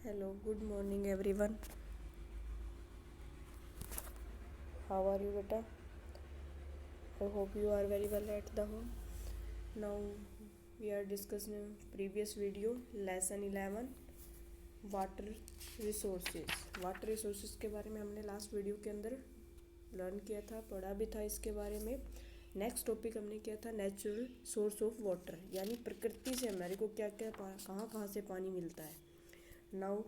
Hello, good morning everyone. How are you, beta? I hope you are very well at the home. Now we are discussing previous video lesson 11 water resources. Water resources के बारे में हमने last video के अंदर learn किया था, पढ़ा भी था इसके बारे में। नेक्स्ट टॉपिक हमने किया था नेचुरल सोर्स ऑफ वाटर, यानी प्रकृति से हमारे को क्या क्या कहाँ कहाँ से पानी मिलता है। Now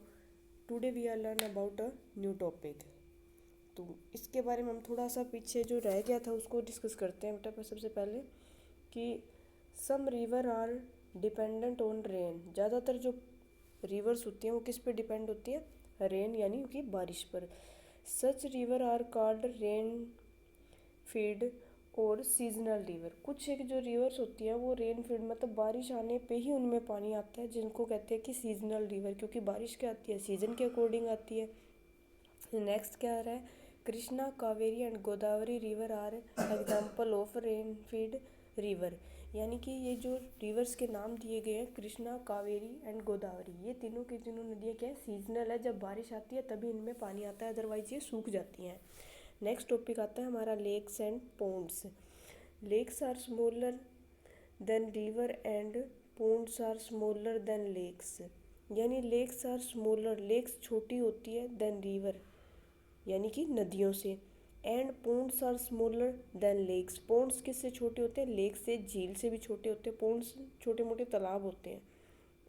today we are learn about a new topic. तो इसके बारे में हम थोड़ा सा पीछे जो रह गया था उसको डिस्कस करते हैं बेटा। पर सबसे पहले कि some river are dependent on rain. ज़्यादातर जो रिवर्स होती हैं वो किस पे डिपेंड होती है? रेन यानी कि बारिश पर। Such river are called rain feed और सीजनल रिवर। कुछ एक जो रिवर्स होती हैं वो रेन फीड मतलब बारिश आने पे ही उनमें पानी आता है, जिनको कहते हैं कि सीजनल रिवर, क्योंकि बारिश क्या आती है सीजन के अकॉर्डिंग आती है। नेक्स्ट क्या आ रहा है? Krishna, Kaveri and Godavari river are example of rain feed river. यानी कि ये जो रिवर्स के नाम दिए गए हैं कृष्णा, कावेरी एंड गोदावरी, ये तीनों की तीनों नदियाँ क्या है? सीजनल है। जब बारिश आती है तभी इनमें पानी आता है, अदरवाइज ये सूख जाती हैं। नेक्स्ट टॉपिक आता है हमारा lakes and ponds. Lakes are smaller than river and ponds are smaller than lakes. यानी लेक्स आर स्मॉलर, लेक्स छोटी होती है, देन रिवर यानी कि नदियों से, and ponds are smaller than lakes. Ponds किससे छोटे होते हैं? लेक से, झील से भी छोटे होते हैं। पोन्ड्स छोटे मोटे तालाब होते हैं।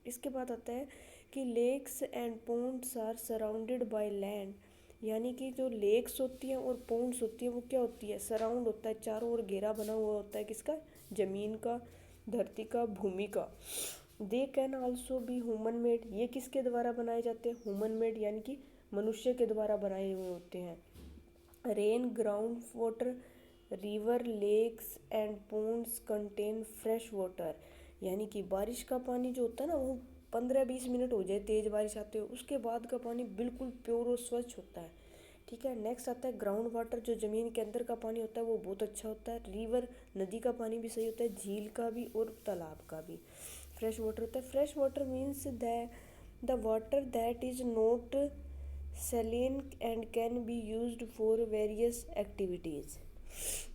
इसके बाद आता है कि lakes and ponds are surrounded by land. यानी कि जो लेक्स होती हैं और पोन्ड्स होती हैं वो क्या होती है? सराउंड होता है, चारों ओर घेरा बना हुआ होता है। किसका? ज़मीन का, धरती का, भूमि का। They can also be human made. ये किसके द्वारा बनाए जाते हैं? ह्यूमन मेड यानी कि मनुष्य के द्वारा बनाए हुए होते हैं। Rain, ground water, river, lakes and ponds contain fresh water. यानी कि बारिश का पानी जो होता है ना वो 15-20 मिनट हो जाए तेज़ बारिश आते हुए, उसके बाद का पानी बिल्कुल प्योर और स्वच्छ होता है। ठीक है। नेक्स्ट आता है ग्राउंड वाटर, जो ज़मीन के अंदर का पानी होता है वो बहुत अच्छा होता है। रिवर, नदी का पानी भी सही होता है, झील का भी और तालाब का भी। फ्रेश वाटर होता है। Fresh water means the water that is not saline and can be used for various activities.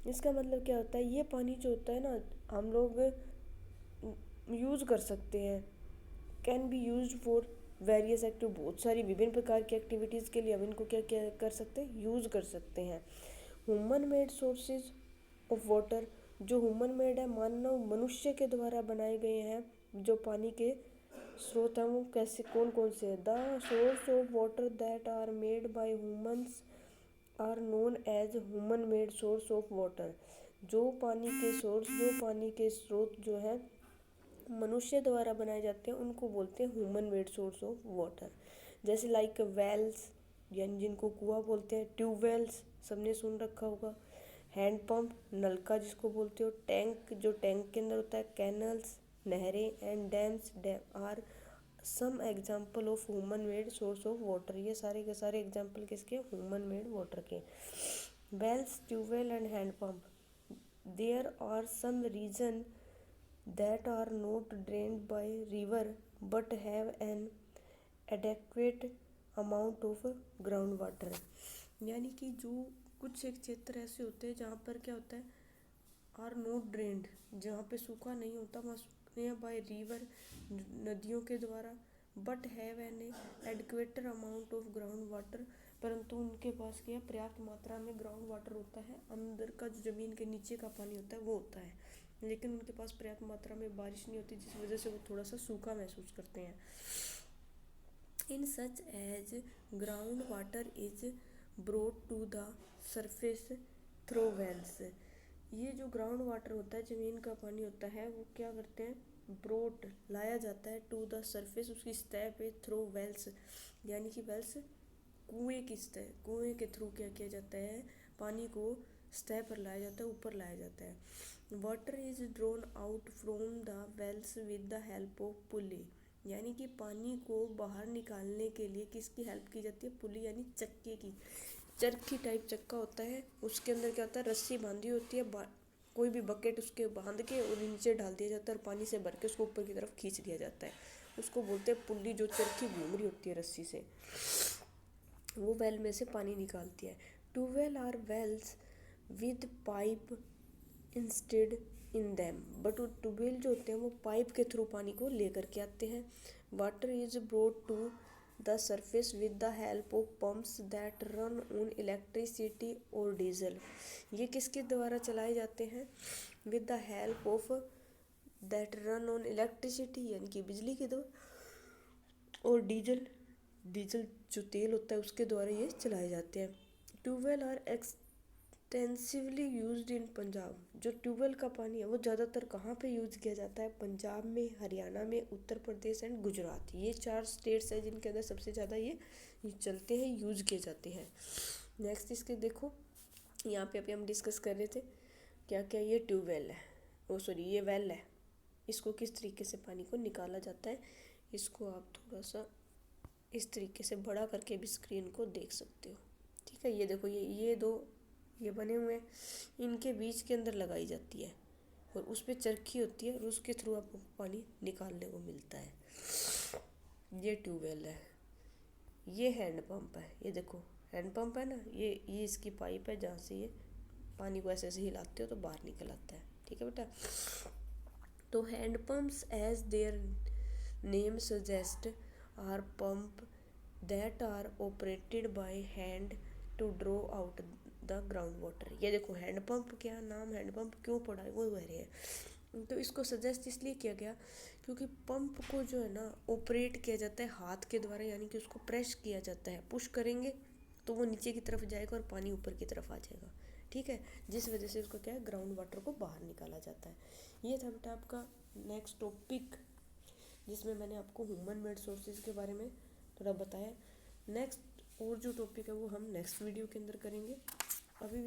इसका मतलब क्या होता है? ये पानी जो होता है ना हम लोग यूज़ कर सकते हैं। Can be used for various active, बहुत सारी विभिन्न प्रकार की एक्टिविटीज़ के लिए हम इनको क्या क्या कर सकते हैं? यूज़ कर सकते हैं। Human made sources of water, जो ह्यूमन मेड है, मानव मनुष्य के द्वारा बनाए गए हैं जो पानी के स्रोत हैं, वो कैसे कौन कौन से हैं? The source of water that are made by humans are known as human made source of water. जो पानी के सोर्स, जो पानी के स्रोत जो हैं मनुष्य द्वारा बनाए जाते हैं उनको बोलते हैं human made source of water. जैसे लाइक वेल्स, यानी जिनको कुआं बोलते हैं, ट्यूबवेल्स सबने सुन रखा होगा, हैंडपम्प नलका जिसको बोलते हो, टैंक जो टैंक के अंदर होता है, कैनल्स नहरें, and dams dam are some example of human made source of water. ये सारे के सारे एग्जाम्पल किसके? ह्यूमन मेड वाटर के। Wells, tubewell and handpump, there are some reason that are not drained by river but have an adequate amount of ground water। यानी कि जो कुछ एक क्षेत्र ऐसे होते हैं जहाँ पर क्या होता है? आर नोट ड्रेन्ड, जहाँ पे सूखा नहीं होता, वहाँ बाय रिवर नदियों के द्वारा, but have an adequate amount of ground water, परंतु उनके पास क्या पर्याप्त मात्रा में ग्राउंड वाटर होता है। अंदर का जो ज़मीन के नीचे का पानी होता है वो होता है, लेकिन उनके पास पर्याप्त मात्रा में बारिश नहीं होती, जिस वजह से वो थोड़ा सा सूखा महसूस करते हैं। In such as ground water is brought to the surface through wells. ये जो ग्राउंड वाटर होता है, ज़मीन का पानी होता है, वो क्या करते हैं? ब्रोड लाया जाता है टू द सरफेस, उसकी सतह पे, थ्रो वेल्स यानी कि वेल्स कुएँ की सतह, कुएँ के थ्रू क्या किया जाता है? पानी को सतह पर लाया जाता है, ऊपर लाया जाता है। Water is drawn out from the wells with the help of pulley. यानी कि पानी को बाहर निकालने के लिए किसकी हेल्प की जाती है? पुली यानी चक्के की। चरखी टाइप चक्का होता है, उसके अंदर क्या होता है? रस्सी बांधी होती है, कोई भी बकेट उसके बांध के और नीचे डाल दिया जाता है और पानी से भर के उसको ऊपर की तरफ खींच दिया जाता है। उसको बोलते हैं पुल्ली, जो चरखी घूम रही होती है रस्सी से, वो वेल में से पानी निकालती है। Tubewell are wells with pipe instead in them, but वो ट्यूबवेल जो होते हैं वो पाइप के थ्रू पानी को लेकर के आते हैं। Water is brought to the surface with the help of pumps that run on electricity और डीजल। ये किसके द्वारा चलाए जाते हैं? With the help of that run on electricity, यानी कि बिजली के द्वारा, और डीजल, डीजल जो तेल होता है उसके द्वारा ये चलाए जाते हैं। Tubewell are extensively used in Punjab. जो ट्यूबवेल का पानी है वो ज़्यादातर कहाँ पे यूज़ किया जाता है? पंजाब में, हरियाणा में, उत्तर प्रदेश एंड गुजरात। ये 4 स्टेट्स हैं जिनके अंदर सबसे ज़्यादा ये चलते हैं, यूज़ किए जाते हैं। नेक्स्ट इसके देखो, यहाँ पे अभी हम डिस्कस कर रहे थे क्या क्या, ये ट्यूबवेल है, ओ सॉरी ये वेल है, इसको किस तरीके से पानी को निकाला जाता है। इसको आप थोड़ा सा इस तरीके से बड़ा करके भी स्क्रीन को देख सकते हो। ठीक है, ये देखो, ये दो ये बने हुए हैं, इनके बीच के अंदर लगाई जाती है और उस पर चरखी होती है और उसके थ्रू आपको पानी निकालने को मिलता है। ये ट्यूबवेल है। ये हैंड पंप है, ये देखो हैंड पंप है ना, ये इसकी पाइप है जहाँ से ये पानी को ऐसे ऐसे हिलाते हो तो बाहर निकल आता है। ठीक है बेटा। तो hand pumps as their name suggest are pump that are operated by hand to draw out the ground water. ये देखो हैंड पंप, क्या नाम हैंड पंप क्यों पड़ा है वो कह रहे हैं। तो इसको सजेस्ट इसलिए किया गया क्योंकि पंप को जो है ना ऑपरेट किया जाता है हाथ के द्वारा, यानी कि उसको प्रेस किया जाता है। पुश करेंगे तो वो नीचे की तरफ जाएगा और पानी ऊपर की तरफ आ जाएगा। ठीक है, जिस वजह से उसको क्या है, ग्राउंड वाटर को बाहर निकाला जाता है। ये था बेटा आपका नेक्स्ट टॉपिक, जिसमें मैंने आपको ह्यूमन मेड सोर्सेज के बारे में थोड़ा बताया। नेक्स्ट और जो टॉपिक है वो हम नेक्स्ट वीडियो के अंदर करेंगे। अभी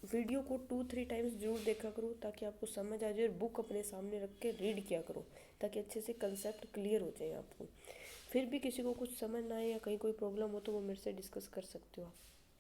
वीडियो को 2-3 टाइम्स जरूर देखा करो ताकि आपको समझ आ जाए, और बुक अपने सामने रख के रीड किया करो ताकि अच्छे से कंसेप्ट क्लियर हो जाए आपको। फिर भी किसी को कुछ समझ ना आए या कहीं कोई प्रॉब्लम हो तो वो मेरे से डिस्कस कर सकते हो आप।